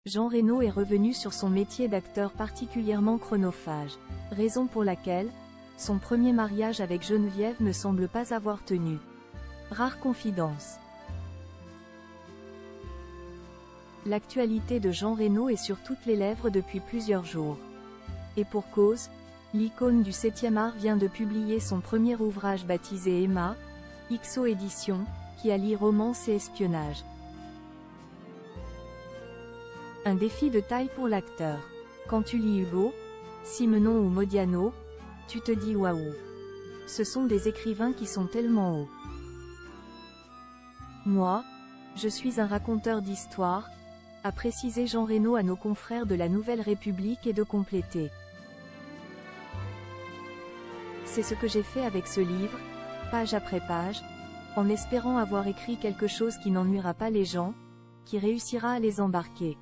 Jean Reno est revenu sur son métier d'acteur particulièrement chronophage, raison pour laquelle son premier mariage avec Geneviève ne semble pas avoir tenu. Rare confidence. L'actualité de Jean Reno est sur toutes les lèvres depuis plusieurs jours. Et pour cause, l'icône du 7e art vient de publier son premier ouvrage baptisé Emma, XO Éditions, qui allie romance et espionnage. Un défi de taille pour l'acteur. Quand tu lis Hugo, Simenon ou Modiano, tu te dis waouh. Ce sont des écrivains qui sont tellement hauts. Moi, je suis un raconteur d'histoire, a précisé Jean Reno à nos confrères de la Nouvelle République et de compléter. C'est ce que j'ai fait avec ce livre, page après page, en espérant avoir écrit quelque chose qui n'ennuiera pas les gens, qui réussira à les embarquer.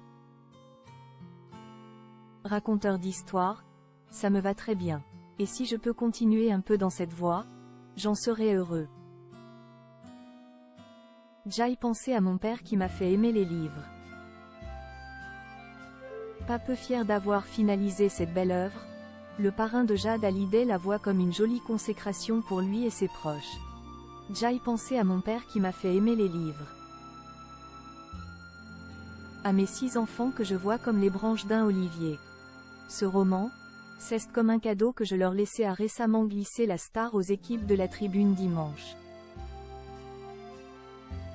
Raconteur d'histoire, ça me va très bien. Et si je peux continuer un peu dans cette voie, j'en serai heureux. J'aille penser à mon père qui m'a fait aimer les livres. Pas peu fier d'avoir finalisé cette belle œuvre, le parrain de Jade Hallyday la voit comme une jolie consécration pour lui et ses proches. J'aille penser à mon père qui m'a fait aimer les livres. À mes 6 enfants que je vois comme les branches d'un olivier. Ce roman, c'est comme un cadeau que je leur laissais a récemment glissé la star aux équipes de la Tribune dimanche.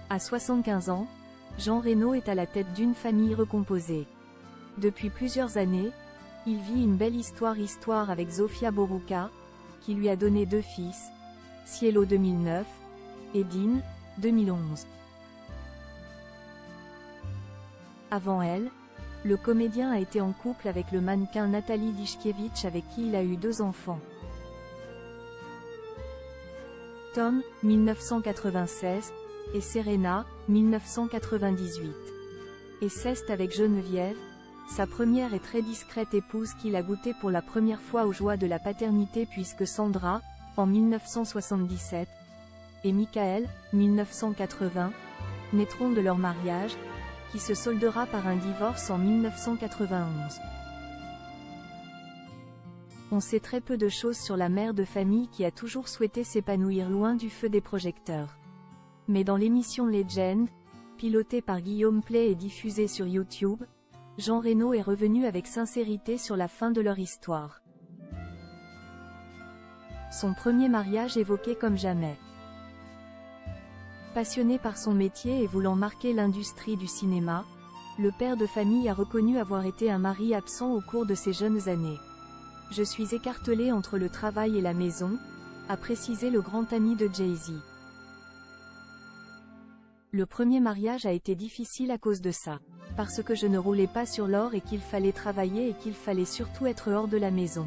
À 75 ans, Jean Reno est à la tête d'une famille recomposée. Depuis plusieurs années, il vit une belle histoire avec Zofia Boruca, qui lui a donné 2 fils, Cielo 2009, et Dean, 2011. Avant elle, le comédien a été en couple avec le mannequin Nathalie Dishkiewicz avec qui il a eu 2 enfants. Tom, 1996, et Serena, 1998. Et Ceste avec Geneviève, sa première et très discrète épouse qu'il a goûté pour la première fois aux joies de la paternité puisque Sandra, en 1977, et Michael, 1980, naîtront de leur mariage, qui se soldera par un divorce en 1991. On sait très peu de choses sur la mère de famille qui a toujours souhaité s'épanouir loin du feu des projecteurs. Mais dans l'émission Legend, pilotée par Guillaume Play et diffusée sur YouTube, Jean Reno est revenu avec sincérité sur la fin de leur histoire. Son premier mariage évoqué comme jamais. Passionné par son métier et voulant marquer l'industrie du cinéma, le père de famille a reconnu avoir été un mari absent au cours de ses jeunes années. « Je suis écartelé entre le travail et la maison », a précisé le grand ami de Jay-Z. Le premier mariage a été difficile à cause de ça. Parce que je ne roulais pas sur l'or et qu'il fallait travailler et qu'il fallait surtout être hors de la maison.